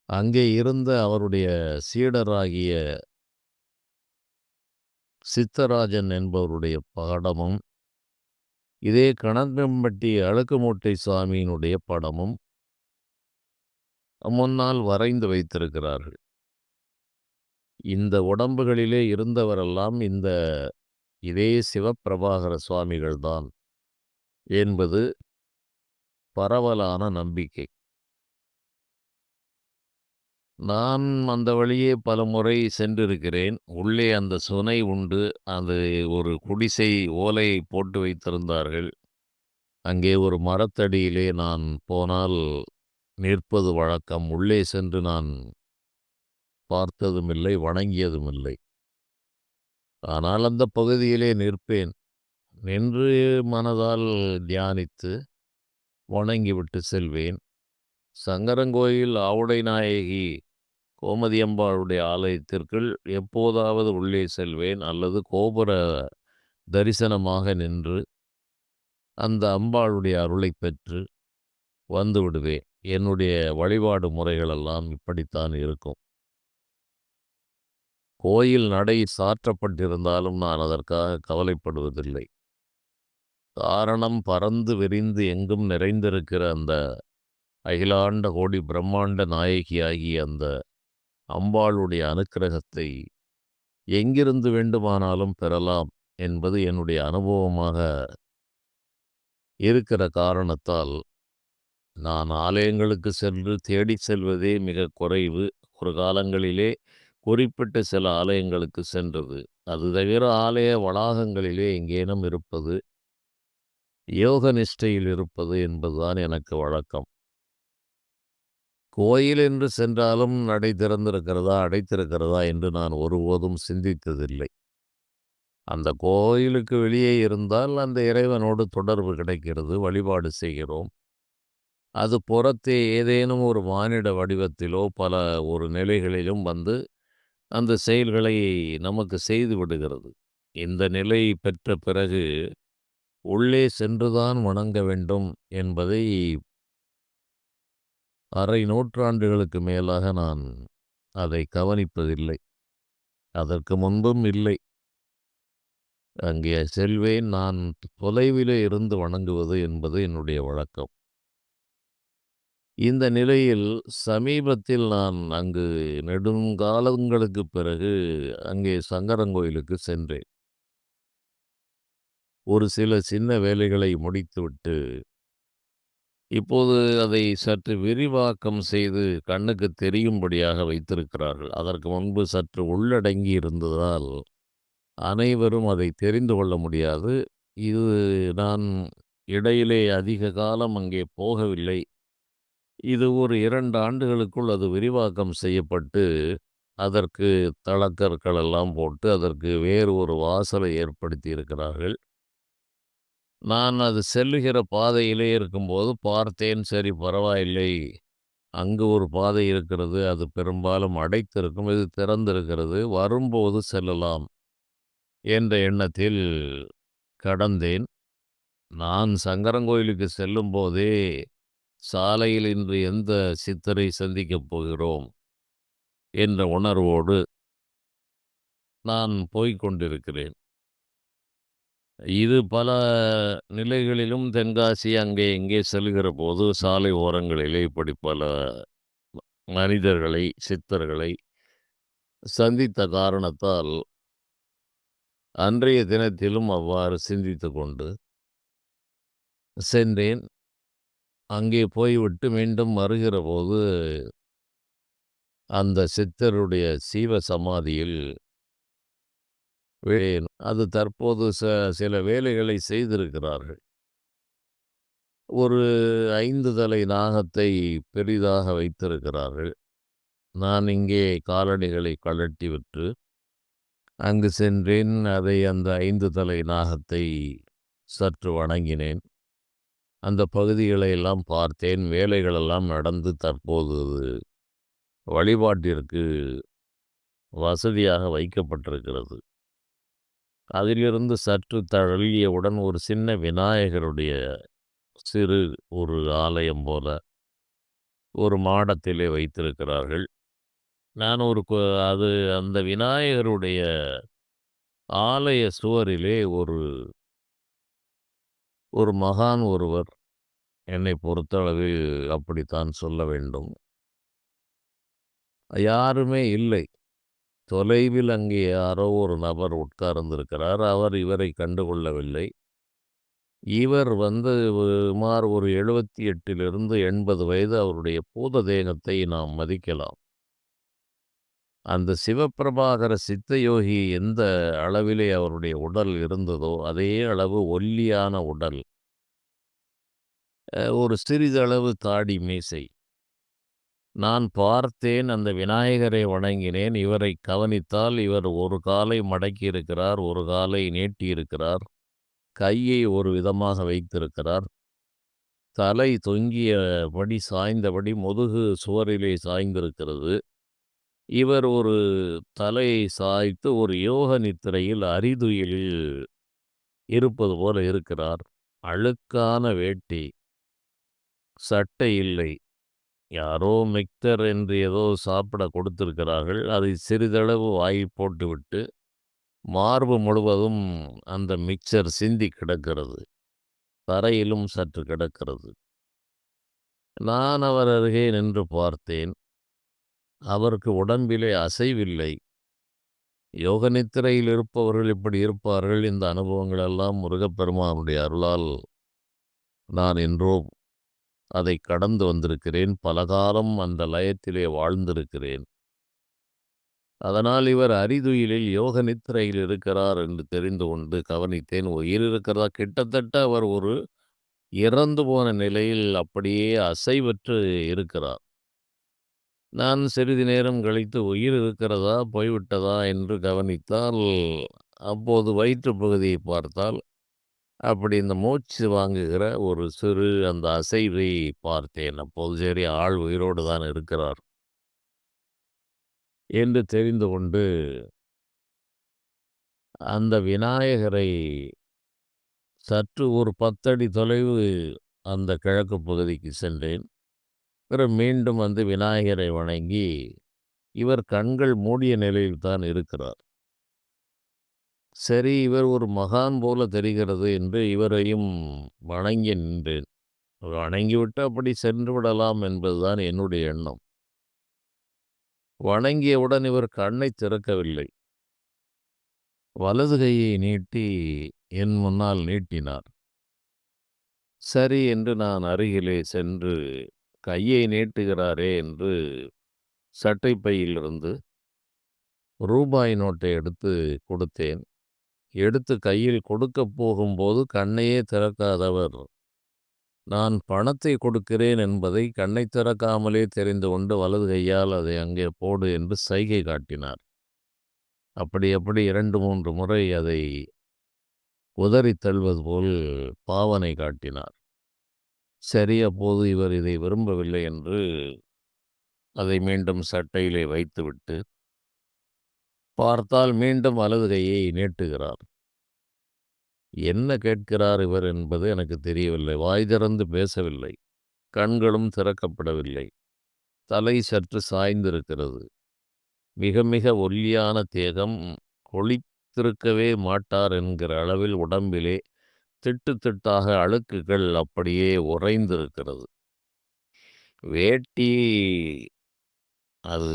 அங்கே இருந்த அவருடைய சீடராகிய சித்தராஜன் என்பவருடைய படமும், இதே கணக்கம்பட்டி அழுக்குமூட்டை சாமியினுடைய படமும் முன்னால் வரைந்து வைத்திருக்கிறார்கள். இந்த உடம்புகளிலே இருந்தவரெல்லாம் இதே சிவப்பிரபாகர சுவாமிகள்தான் என்பது பரவலான நம்பிக்கை. நான் அந்த வழியே பலமுறை சென்றிருக்கிறேன். உள்ளே அந்த சுனை உண்டு. அது ஒரு குடிசை ஓலை போட்டு வைத்திருந்தார்கள். அங்கே ஒரு மரத்தடியிலே நான் போனால் நிற்பது வழக்கம். உள்ளே சென்று நான் பார்த்ததுமில்லை, வணங்கியதுமில்லை. ஆனால் அந்த பகுதியிலே நிற்பேன். நின்று மனதால் தியானித்து வணங்கிவிட்டு செல்வேன். சங்கரங்கோயில் ஆவுடை நாயகி கோமதி அம்பாளுடைய ஆலயத்திற்குள் எப்போதாவது உள்ளே செல்வேன், அல்லது கோபுர தரிசனமாக நின்று அந்த அம்பாளுடைய அருளை பெற்று வந்து விடுவேன். என்னுடைய வழிபாடு முறைகளெல்லாம் இப்படித்தான் இருக்கும். கோயில் நடை சாற்றப்பட்டிருந்தாலும் நான் அதற்காக கவலைப்படுவதில்லை. காரணம், பரந்து விரிந்து எங்கும் நிறைந்திருக்கிற அந்த அகிலாண்ட கோடி பிரம்மாண்ட நாயகியாகிய அந்த அம்பாளுடைய அனுக்கிரகத்தை எங்கிருந்து வேண்டுமானாலும் பெறலாம் என்பது என்னுடைய அனுபவமாக இருக்கிற காரணத்தால் நான் ஆலயங்களுக்கு சென்று தேடிச் செல்வதே மிக குறைவு. ஒரு காலங்களிலே குறிப்பிட்ட சில ஆலயங்களுக்கு சென்றது. அது தவிர ஆலய வளாகங்களிலே எங்கேனும் இருப்பது, யோக நிஷ்டையில் இருப்பது என்பதுதான் எனக்கு வழக்கம். கோயில் என்று சென்றாலும் நடை திறந்திருக்கிறதா, அடைத்திருக்கிறதா என்று நான் ஒருபோதும் சிந்தித்ததில்லை. அந்த கோயிலுக்கு வெளியே இருந்தால் அந்த இறைவனோடு தொடர்பு கிடைக்கிறது, வழிபாடு செய்கிறோம். அது புறத்தே ஏதேனும் ஒரு மானிட வடிவத்திலோ பல ஒரு நிலைகளிலும் வந்து அந்த செயல்களை நமக்கு செய்து விடுகிறது. இந்த நிலை பெற்ற பிறகு உள்ளே சென்றுதான் வணங்க வேண்டும் என்பதை அரை நூற்றாண்டுகளுக்கு மேலாக நான் அதை கவனிப்பதில்லை. அதற்கு முன்பும் இல்லை. அங்கே செல்வேன். நான் தொலைவிலே இருந்து வணங்குவது என்பது என்னுடைய வழக்கம். இந்த நிலையில் சமீபத்தில் நான் அங்கு நெடுங்காலங்களுக்குப் பிறகு அங்கே சங்கரன்கோயிலுக்கு சென்றேன். ஒரு சில சின்ன வேலைகளை முடித்துவிட்டு, இப்போது அதை சற்று விரிவாக்கம் செய்து கண்ணுக்கு தெரியும்படியாக வைத்திருக்கிறார்கள். அதற்கு முன்பு சற்று உள்ளடங்கி இருந்ததால், அனைவரும் அதை தெரிந்து கொள்ள முடியாது. இது நான் இடையிலே அதிக காலம் அங்கே போகவில்லை. இது ஒரு 2 ஆண்டுகளுக்குள் அது விரிவாக்கம் செய்யப்பட்டு, அதற்கு தளக்கற்கள் எல்லாம் போட்டு, அதற்கு வேறு ஒரு வாசலை ஏற்படுத்தி இருக்கிறார்கள். நான் அது செல்லுகிற பாதையிலே இருக்கும்போது பார்த்தேன், சரி பரவாயில்லை. அங்கு ஒரு பாதை இருக்கிறது. அது பெரும்பாலும் அடைத்திருக்கும். இது திறந்திருக்கிறது. வரும்போது செல்லலாம் என்ற எண்ணத்தில் கடந்தேன். நான் சங்கரன்கோயிலுக்கு செல்லும்போதே, சாலையில் இன்று எந்த சித்தரை சந்திக்கப் போகிறோம் என்ற உணர்வோடு நான் போய்க் கொண்டிருக்கிறேன். இது பல நிலைகளிலும் தென்காசி அங்கே இங்கே செல்கிறபோது, சாலை ஓரங்களிலே இப்படி பல மனிதர்களை, சித்தர்களை சந்தித்த காரணத்தால், அன்றைய தினத்திலும் அவ்வாறு சிந்தித்துக் கொண்டு சென்றேன். அங்கே போய்விட்டு மீண்டும் வருகிறபோது, அந்த சித்தருடைய சீவ சமாதியில் அது தற்போது சில வேலைகளை செய்திருக்கிறார்கள். ஒரு 5 தலை நாகத்தை பெரிதாக வைத்திருக்கிறார்கள். நான் இங்கே காலணிகளை கழட்டிவிட்டு அங்கு சென்றேன். அந்த 5 தலை நாகத்தை சற்று வணங்கினேன். அந்த பகுதிகளை எல்லாம் பார்த்தேன். வேலைகளெல்லாம் நடந்து தற்போது வழிபாட்டிற்கு வசதியாக வைக்கப்பட்டிருக்கிறது. அதிலிருந்து சற்று தள்ளியவுடன் ஒரு சின்ன விநாயகருடைய சிறு ஒரு ஆலயம் போல ஒரு மாடத்திலே வைத்திருக்கிறார்கள். நான் ஒரு அது அந்த விநாயகருடைய ஆலய சுவரிலே ஒரு ஒரு மகான் ஒருவர், என்னை பொறுத்தளவில் அப்படித்தான் சொல்ல வேண்டும். யாருமே இல்லை. தொலைவில் அங்கே யாரோ ஒரு நபர் உட்கார்ந்திருக்கிறார். அவர் இவரை கண்டுகொள்ளவில்லை. இவர் சுமார் ஒரு 78லிருந்து 80 வயது. அவருடைய பூத தேகத்தை நாம் மதிக்கலாம். அந்த சிவப்பிரபாகர சித்தயோகி எந்த அளவிலே அவருடைய உடல் இருந்ததோ, அதே அளவு ஒல்லியான உடல். ஒரு சிறிதளவு தாடி மீசை. நான் பார்த்தேன், அந்த விநாயகரை வணங்கினேன். இவரை கவனித்தால், இவர் ஒரு காலை மடக்கியிருக்கிறார், ஒரு காலை நீட்டியிருக்கிறார். கையை ஒரு விதமாக வைத்திருக்கிறார். தலை தொங்கியபடி சாய்ந்தபடி முதுகு சுவரிலே சாய்ந்திருக்கிறது. இவர் ஒரு தலையை சாய்த்து ஒரு யோக நித்திரையில் அரிதுயிலில் இருப்பது போல இருக்கிறார். அழுக்கான வேட்டி, சட்டை இல்லை. யாரோ மிக்சர் என்று ஏதோ சாப்பிட கொடுத்திருக்கிறார்கள். அதை சிறிதளவு வாயில் போட்டுவிட்டு, மார்பு முழுவதும் அந்த மிக்சர் சிந்தி கிடக்கிறது. தரையிலும் சற்று கிடக்கிறது. நான் அவர் அருகே நின்று பார்த்தேன். அவருக்கு உடம்பிலே அசைவில்லை. யோக நித்திரையில் இருப்பவர்கள் இப்படி இருப்பார்கள். இந்த அனுபவங்கள் எல்லாம் முருகப்பெருமானுடைய அருளால் நான் என்றோ அதை கடந்து வந்திருக்கிறேன். பல காலம் அந்த லயத்திலே வாழ்ந்திருக்கிறேன். அதனால் இவர் அரிதுயிலில் யோக நித்திரையில் இருக்கிறார் என்று தெரிந்து கொண்டு கவனித்தேன். உயிர் இருக்கிறதா? கிட்டத்தட்ட அவர் ஒரு இறந்து போன நிலையில் அப்படியே அசைவற்று இருக்கிறார். நான் சிறிது நேரம் கழித்து உயிர் இருக்கிறதா? போய்விட்டதா? என்று கவனித்தால், அப்போது வயிற்று பகுதியை பார்த்தால், அப்படி இந்த மூச்சு வாங்குகிற ஒரு சிறு அந்த அசைவை பார்த்தேன். அப்போது சரி, ஆள் உயிரோடு தான் இருக்கிறார் என்று தெரிந்து கொண்டு, அந்த விநாயகரை சற்று ஒரு 10 அடி தொலைவு அந்த கிழக்கு பகுதிக்கு சென்றேன். பிறகு மீண்டும் விநாயகரை வணங்கி, இவர் கண்கள் மூடிய நிலையில் தான் இருக்கிறார். சரி, இவர் ஒரு மகான் போல தெரிகிறது என்று இவரையும் வணங்கி நின்றேன். வணங்கிவிட்டு அப்படி சென்று விடலாம் என்பதுதான் என்னுடைய எண்ணம். வணங்கியவுடன் இவர் கண்ணைத் திறக்கவில்லை. வலது கையை நீட்டி என் முன்னால் நீட்டினார். சரி என்று நான் அருகிலே சென்று, கையை நீட்டுகிறாரே என்று சட்டை பையிலிருந்து ரூபாய் நோட்டை எடுத்து கொடுத்தேன். எடுத்து கையில் கொடுக்கப் போகும்போது கண்ணையே திறக்காதவர், நான் பணத்தை கொடுக்கிறேன் என்பதை கண்ணைத் திறக்காமலே தெரிந்து கொண்டு வலது கையால் அதை அங்கே போடு என்று சைகை காட்டினார். அப்படி 2, 3 முறை அதை உதறித் தள்ளுவது போல் பாவனை காட்டினார். சரி, அப்போது இவர் இதை விரும்பவில்லை என்று அதை மீண்டும் சட்டையிலே வைத்துவிட்டு, பார்த்தால் மீண்டும் வலது கையை நீட்டுகிறார். என்ன கேட்கிறார் இவர் என்பது எனக்கு தெரியவில்லை. வாய் திறந்து பேசவில்லை. கண்களும் திறக்கப்படவில்லை. தலை சற்று சாய்ந்திருக்கிறது. மிக மிக ஒல்லியான தேகம். கொழித்திருக்கவே மாட்டார் என்கிற அளவில் உடம்பிலே திட்டு திட்டாக அழுக்குகள் அப்படியே உறைந்திருக்கிறது. வேட்டி அது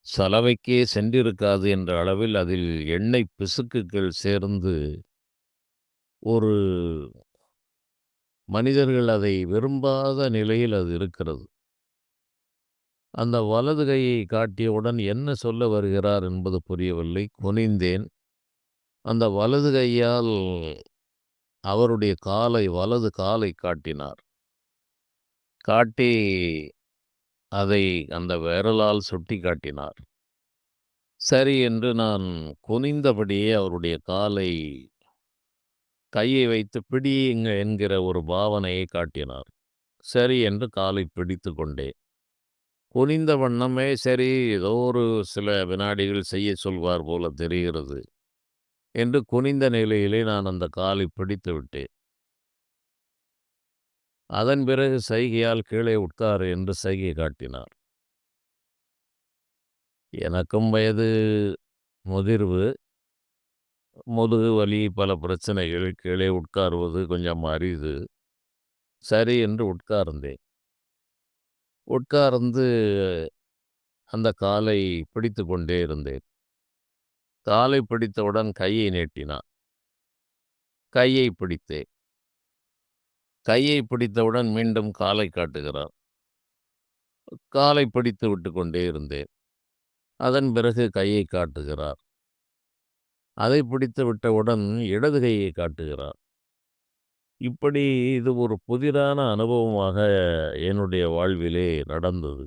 சலவைக்கே சென்றிருக்காது என்ற அளவில் அதில் எண்ணெய் பிசுக்குகள் சேர்ந்து, ஒரு மனிதர்கள் அதை விரும்பாத நிலையில் அது இருக்கிறது. அந்த வலது கையை காட்டியவுடன் என்ன சொல்ல வருகிறார் என்பது புரியவில்லை. குனிந்தேன். அந்த வலது கையால் அவருடைய வலது காலை காட்டினார். காட்டி அதை அந்த விரலால் சுட்டிக்காட்டினார். சரி என்று நான் குனிந்தபடியே அவருடைய கையை வைத்து பிடியுங்க என்கிற ஒரு பாவனையை காட்டினார். சரி என்று காலை பிடித்து கொண்டேன். குனிந்த வண்ணமே சரி, ஏதோ ஒரு சில வினாடிகள் செய்ய சொல்வார் போல தெரிகிறது என்று குனிந்த நிலையிலே நான் அந்த காலை பிடித்து விட்டேன். அதன் பிறகு சைகையால் கீழே உட்காரு என்று சைகை காட்டினார். எனக்கும் வயது முதிர்வு, முதுகு வலி, பல பிரச்சனைகள். கீழே உட்காருவது கொஞ்சம் அரிது. சரி என்று உட்கார்ந்தேன். உட்கார்ந்து அந்த காலை பிடித்து கொண்டே இருந்தேன். காலை பிடித்தவுடன் கையை நீட்டினான். கையை பிடித்தேன். கையை பிடித்தவுடன் மீண்டும் காலை காட்டுகிறார். காலை பிடித்து விட்டு கொண்டே இருந்தேன். அதன் பிறகு கையை காட்டுகிறார். அதை பிடித்து விட்டவுடன் இடது கையை காட்டுகிறார். இப்படி இது ஒரு புதிரான அனுபவமாக என்னுடைய வாழ்விலே நடந்தது.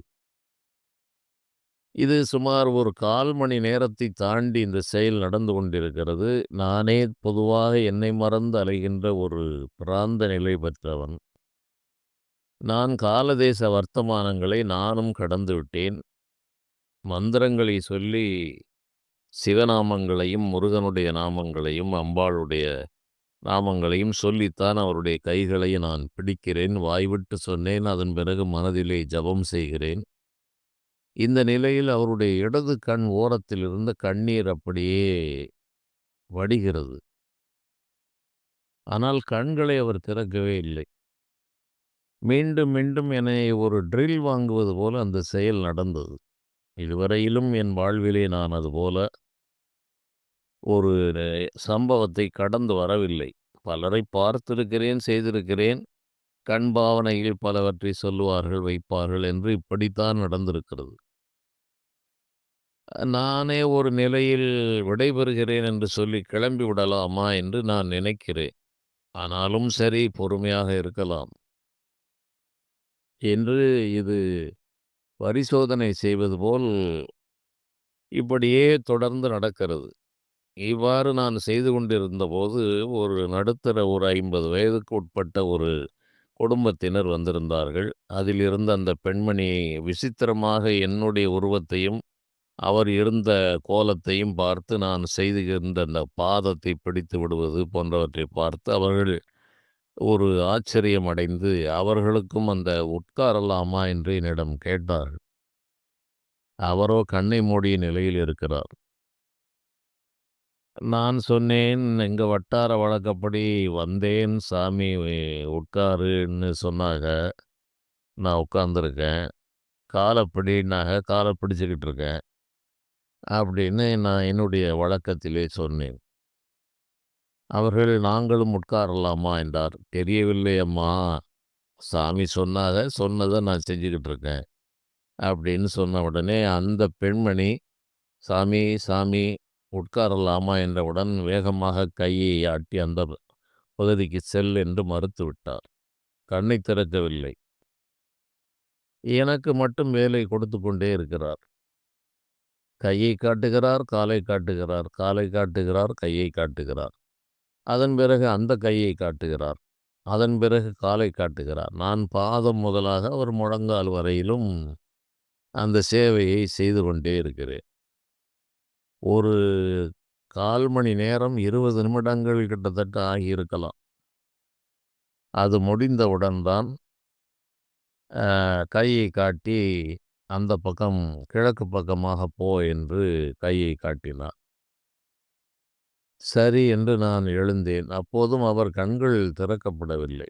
இது சுமார் ஒரு 1/4 மணி நேரத்தை தாண்டி இந்த செயல் நடந்து கொண்டிருக்கிறது. நானே பொதுவாக என்னை மறந்து அலைகின்ற ஒரு பிராந்த நிலை பெற்றவன். நான் காலதேச வர்த்தமானங்களை நானும் கடந்து விட்டேன். மந்திரங்களை சொல்லி சிவநாமங்களையும், முருகனுடைய நாமங்களையும், அம்பாளுடைய நாமங்களையும் சொல்லித்தான் அவருடைய கைகளை நான் பிடிக்கிறேன். வாய்விட்டு சொன்னேன். அதன் பிறகு மனதிலே ஜெபம் செய்கிறேன். இந்த நிலையில் அவருடைய இடது கண் ஓரத்திலிருந்து கண்ணீர் அப்படியே வடிகிறது. ஆனால் கண்களை அவர் திறக்கவே இல்லை. மீண்டும் மீண்டும் என்னை ஒரு ட்ரில் வாங்குவது போல அந்த செயல் நடந்தது. இதுவரையிலும் என் வாழ்விலே நான் அதுபோல ஒரு சம்பவத்தை கடந்து வரவில்லை. பலரை பார்த்திருக்கிறேன், செய்திருக்கிறேன். கண் பாவனையில் பலவற்றை சொல்லுவார்கள், வைப்பார்கள் என்று இப்படித்தான் நடந்திருக்கிறது. நானே ஒரு நிலையில் விடைபெறுகிறேன் என்று சொல்லி கிளம்பி விடலாமா என்று நான் நினைக்கிறேன். ஆனாலும் சரி, பொறுமையாக இருக்கலாம் என்று இது பரிசோதனை செய்வது போல் இப்படியே தொடர்ந்து நடக்கிறது. இவ்வாறு நான் செய்து கொண்டிருந்தபோது, ஒரு நடுத்தர ஒரு 50 வயதுக்கு உட்பட்ட ஒரு குடும்பத்தினர் வந்திருந்தார்கள். அதில் இருந்த அந்த பெண்மணி விசித்திரமாக என்னுடைய உருவத்தையும், அவர் இருந்த கோலத்தையும் பார்த்து, நான் செய்திருந்த அந்த பாதத்தை பிடித்து விடுவது போன்றவற்றை பார்த்து அவர்கள் ஒரு ஆச்சரியம் அடைந்து, அவர்களுக்கும் அந்த உட்காரலாமா என்று என்னிடம் கேட்டார்கள். அவரோ கண்ணை மூடிய நிலையில் இருக்கிறார். நான் சொன்னேன், "எங்க வட்டார வழக்கப்படி வந்தேன் சாமி உட்காருன்னு சொன்னாங்க. நான் உட்கார்ந்துருக்கேன். கால பிடின்னாங்க, கால பிடிச்சுக்கிட்டு இருக்கேன்." அப்படின்னு நான் என்னுடைய வழக்கத்திலே சொன்னேன். அவர்கள், "நாங்களும் உட்காரலாமா?" என்றார். "தெரியவில்லை அம்மா. சாமி சொன்னாங்க, சொன்னத நான் செஞ்சுகிட்டு இருக்கேன்." அப்படின்னு சொன்ன உடனே அந்த பெண்மணி, "சாமி, சாமி உட்காரலாமா?" என்றவுடன் வேகமாக கையை ஆட்டி அந்த பகுதிக்கு செல் என்று மறுத்துவிட்டார். கண்ணை திறக்கவில்லை. எனக்கு மட்டும் வேலை கொடுத்துக் கொண்டே இருக்கிறார். கையை காட்டுகிறார், காலை காட்டுகிறார், காலை காட்டுகிறார், கையை காட்டுகிறார். அதன் பிறகு அந்த கையை காட்டுகிறார். அதன் பிறகு காலை காட்டுகிறார். நான் பாதம் முதலாக அவர் முழங்கால் வரையிலும் அந்த சேவையை செய்து கொண்டே இருக்கிறேன். ஒரு 1/4 மணி நேரம், 20 நிமிடங்கள் கிட்டத்தட்ட ஆகியிருக்கலாம். அது முடிந்தவுடன் தான் கையை காட்டி, அந்த பக்கம் கிழக்கு பக்கமாக போ என்று கையை காட்டினார். சரி என்று நான் எழுந்தேன். அப்போதும் அவர் கண்கள் திறக்கப்படவில்லை.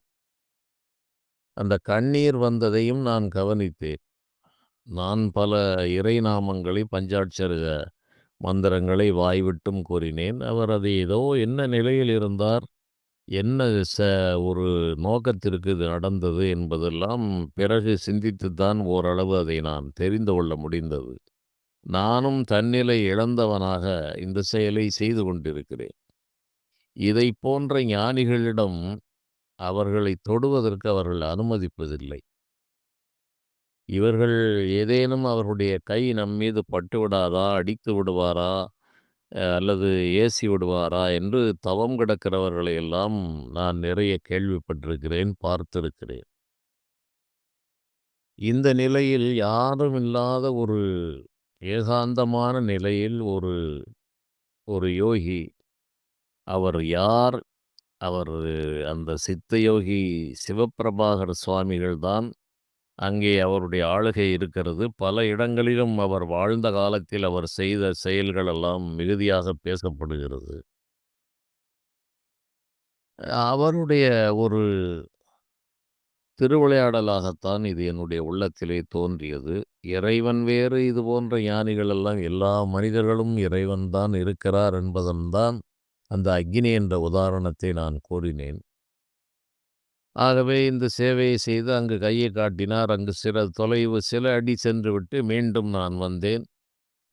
அந்த கண்ணீர் வந்ததையும் நான் கவனித்தேன். நான் பல இறை நாமங்களை, பஞ்சாட்சர மந்திரங்களை வாய்விட்டும் கூறினேன். அவர் அது ஏதோ என்ன நிலையில் இருந்தார், என்ன ச ஒரு நோக்கத்திற்கு இது நடந்தது என்பதெல்லாம் பிறகு சிந்தித்துத் தான் ஓரளவு அதை நான் தெரிந்து கொள்ள முடிந்தது. நானும் தன்னிலை இழந்தவனாக இந்த செயலை செய்து கொண்டிருக்கிறேன். இதைப் போன்ற ஞானிகளிடம் அவர்களைத் தொடுவதற்கு அவர்கள் அனுமதிப்பதில்லை. இவர்கள் ஏதேனும் அவர்களுடைய கை நம்மீது பட்டு விடாதா, அடித்து விடுவாரா, அல்லது ஏசி விடுவாரா என்று தவம் கிடக்கிறவர்களை எல்லாம் நான் நிறைய கேள்விப்பட்டிருக்கிறேன், பார்த்திருக்கிறேன். இந்த நிலையில் யாரும் இல்லாத ஒரு ஏகாந்தமான நிலையில் ஒரு ஒரு யோகி, அவர் யார்? அவர் அந்த சித்த யோகி சிவப்பிரபாகர் சுவாமிகள் தான். அங்கே அவருடைய ஆளுகை இருக்கிறது. பல இடங்களிலும் அவர் வாழ்ந்த காலத்தில் அவர் செய்த செயல்கள் எல்லாம் மிகுதியாக பேசப்படுகிறது. அவருடைய ஒரு திருவிளையாடலாகத்தான் இது என்னுடைய உள்ளத்திலே தோன்றியது. இறைவன் வேறு, இது போன்ற ஞானிகள் எல்லாம், எல்லா மனிதர்களும் இறைவன் தான் இருக்கிறார் என்பதன் தான் அந்த அக்கினி என்ற உதாரணத்தை நான் கூறினேன். ஆகவே இந்த சேவையை செய்து அங்கு கையை காட்டினார். அங்கு சில அடி சென்றுவிட்டு மீண்டும் நான் வந்தேன்.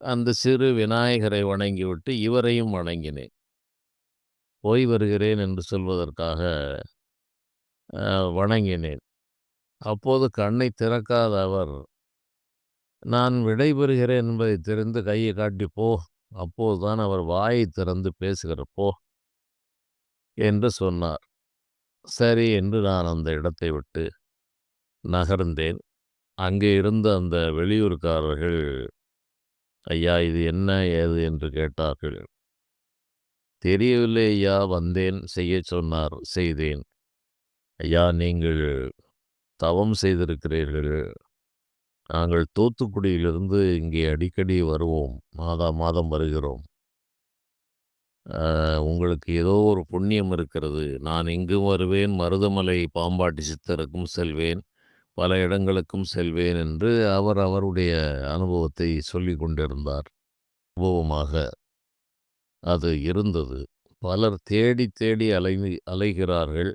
அந்த சிறு விநாயகரை வணங்கிவிட்டு இவரையும் வணங்கினேன். போய் வருகிறேன் என்று சொல்வதற்காக வணங்கினேன். அப்போது கண்ணை திறக்காத அவர், நான் விடைபெறுகிறேன் என்பதை தெரிந்து கையை காட்டி போ. அப்போதுதான் அவர் வாயை திறந்து பேசுகிறார். போ என்று சொன்னார். சரி என்று நான் அந்த இடத்தை விட்டு நகர்ந்தேன். அங்கே இருந்த அந்த வெளியூர்க்காரர்கள், ஐயா இது என்ன ஏது என்று கேட்டார்கள். தெரியவில்லை ஐயா, வந்தேன், செய்யச் சொன்னார், செய்தேன். ஐயா நீங்கள் தவம் செய்திருக்கிறீர்கள். நாங்கள் தூத்துக்குடியிலிருந்து இங்கே அடிக்கடி வருவோம். மாதா மாதம் வருகிறோம். உங்களுக்கு ஏதோ ஒரு புண்ணியம் இருக்கிறது. நான் இங்கும் வருவேன், மருதமலை பாம்பாட்டி சித்தருக்கும் செல்வேன், பல இடங்களுக்கும் செல்வேன் என்று அவர் அவருடைய அனுபவத்தை சொல்லிக் கொண்டிருந்தார். அனுபவமாக அது இருந்தது. பலர் தேடி தேடி அலைகிறார்கள்.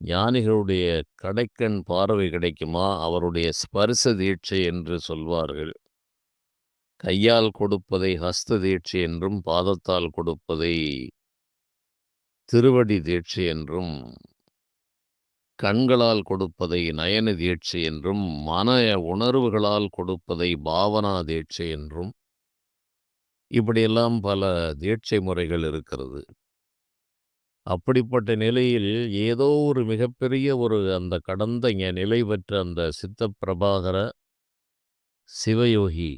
ஞானிகளுடைய கடைக்கண் பார்வை கிடைக்குமா? அவருடைய ஸ்பரிச தீட்சை என்று சொல்வார்கள். கையால் கொடுப்பதை ஹஸ்த தீட்சை என்றும், பாதத்தால் கொடுப்பதை திருவடி தீட்சை என்றும், கண்களால் கொடுப்பதை நயன தீட்சை என்றும், மன உணர்வுகளால் கொடுப்பதை பாவனா தீட்சை என்றும், இப்படியெல்லாம் பல தீட்சை முறைகள் இருக்கிறது. அப்படிப்பட்ட நிலையில் ஏதோ ஒரு மிகப்பெரிய ஒரு அந்த கடந்த நிலை பெற்ற அந்த சித்த பிரபாகர சிவயோகி,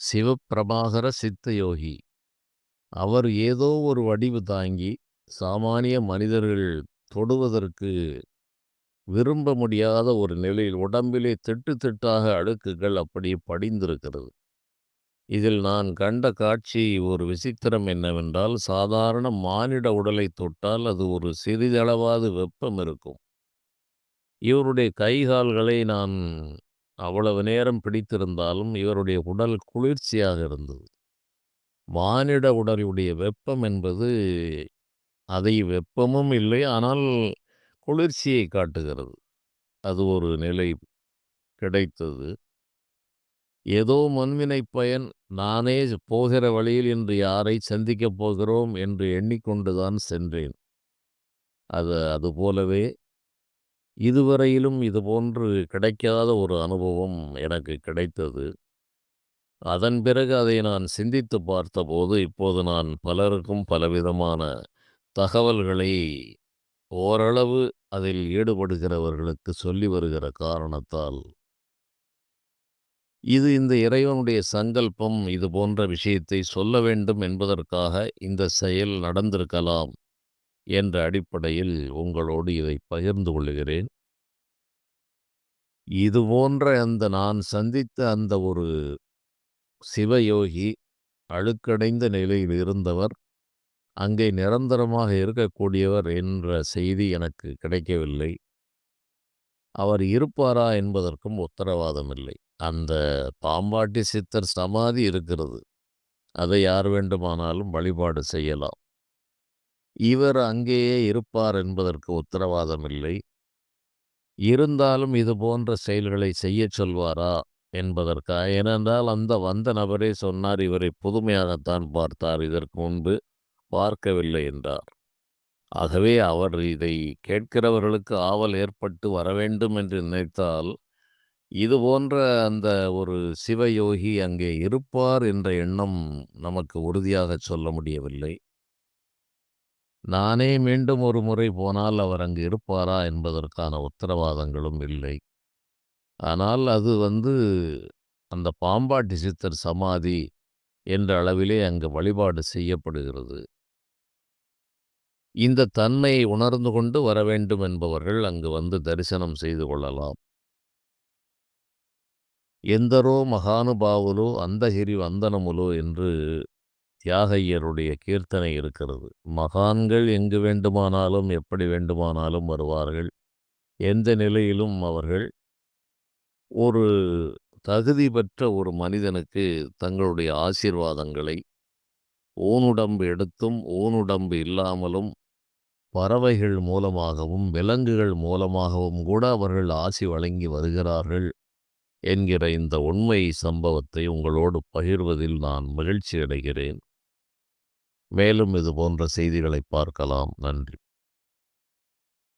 சிவப்பிரபாகர சித்த யோகி, அவர் ஏதோ ஒரு வடிவு தாங்கி சாமானிய மனிதர்கள் தொடுவதற்கு விரும்ப முடியாத ஒரு நிலையில் உடம்பிலே திட்டு திட்டாக அழுக்குகள் அப்படியே படிந்திருக்கிறது. இதில் நான் கண்ட காட்சி ஒரு விசித்திரம் என்னவென்றால், சாதாரண மானிட உடலைத் தொட்டால் அது ஒரு சிறிதளவாவது வெப்பம் இருக்கும். இவருடைய கை, கால்களை நான் அவ்வளவு நேரம் பிடித்திருந்தாலும், இவருடைய உடல் குளிர்ச்சியாக இருந்தது. மானிட உடலுடைய வெப்பம் என்பது அதை வெப்பமும் இல்லை, ஆனால் குளிர்ச்சியை காட்டுகிறது. அது ஒரு நிலை கிடைத்தது. ஏதோ முன்வினைப் பயன், நானே போகிற வழியில் இன்று யாரை சந்திக்கப் போகிறோம் என்று எண்ணிக்கொண்டு தான் சென்றேன். அதுபோலவே இதுவரையிலும் இதுபோன்று கிடைக்காத ஒரு அனுபவம் எனக்கு கிடைத்தது. அதன் பிறகு அதை நான் சிந்தித்துப் பார்த்தபோது, இப்போது நான் பலருக்கும் பலவிதமான தகவல்களை ஓரளவு அதில் ஈடுபடுகிறவர்களுக்கு சொல்லி வருகிற காரணத்தால், இது இந்த இறைவனுடைய சங்கல்பம், இது போன்ற விஷயத்தை சொல்ல வேண்டும் என்பதற்காக இந்த செயல் நடந்திருக்கலாம் என்ற அடிப்படையில் உங்களோடு இதை பகிர்ந்து கொள்கிறேன். இது போன்ற நான் சந்தித்த அந்த ஒரு சிவயோகி அழுக்கடைந்த நிலையில் இருந்தவர், அங்கே நிரந்தரமாக இருக்கக்கூடியவர் என்ற செய்தி எனக்கு கிடைக்கவில்லை. அவர் இருப்பாரா என்பதற்கும் உத்தரவாதம் இல்லை. அந்த பாம்பாட்டி சித்தர் சமாதி இருக்கிறது. அதை யார் வேண்டுமானாலும் வழிபாடு செய்யலாம். இவர் அங்கேயே இருப்பார் என்பதற்கு உத்தரவாதம் இல்லை. இருந்தாலும் இது போன்ற செயல்களை செய்யச் சொல்வாரா என்பதற்காக, ஏனென்றால் அந்த வந்த நபரே சொன்னார், இவரை புதுமையாகத்தான் பார்த்தார், இதற்கு முன்பு பார்க்கவில்லை என்றார். ஆகவே அவர் இதை கேட்கிறவர்களுக்கு ஆவல் ஏற்பட்டு வரவேண்டும் என்று நினைத்தால், இது போன்ற அந்த ஒரு சிவயோகி அங்கே இருப்பார் என்ற எண்ணம் நமக்கு உறுதியாகச் சொல்ல முடியவில்லை. நானே மீண்டும் ஒரு முறை போனால் அவர் அங்கு இருப்பாரா என்பதற்கான உத்தரவாதங்களும் இல்லை. ஆனால் அது அந்த பாம்பாட்டி சித்தர் சமாதி என்ற அளவிலே அங்கு வழிபாடு செய்யப்படுகிறது. இந்த தன்மையை உணர்ந்து கொண்டு வரவேண்டும் என்பவர்கள் அங்கு வந்து தரிசனம் செய்து கொள்ளலாம். ఎందరో மகானுபாவுலோ அந்தகிரி வந்தனமுலோ என்று தியாகையருடைய கீர்த்தனை இருக்கிறது. மகான்கள் எங்கு வேண்டுமானாலும் எப்படி வேண்டுமானாலும் வருவார்கள். எந்த நிலையிலும் அவர்கள் ஒரு தகுதி பெற்ற ஒரு மனிதனுக்கு தங்களுடைய ஆசீர்வாதங்களை ஊனுடம்பு எடுத்தும் ஊனுடம்பு இல்லாமலும் பறவைகள் மூலமாகவும் விலங்குகள் மூலமாகவும் கூட அவர்கள் ஆசி வழங்கி வருகிறார்கள் என்கிற இந்த உண்மை சம்பவத்தை உங்களோடு பகிர்வதில் நான் மகிழ்ச்சி அடைகிறேன். மேலும் இது போன்ற செய்திகளை பார்க்கலாம். நன்றி.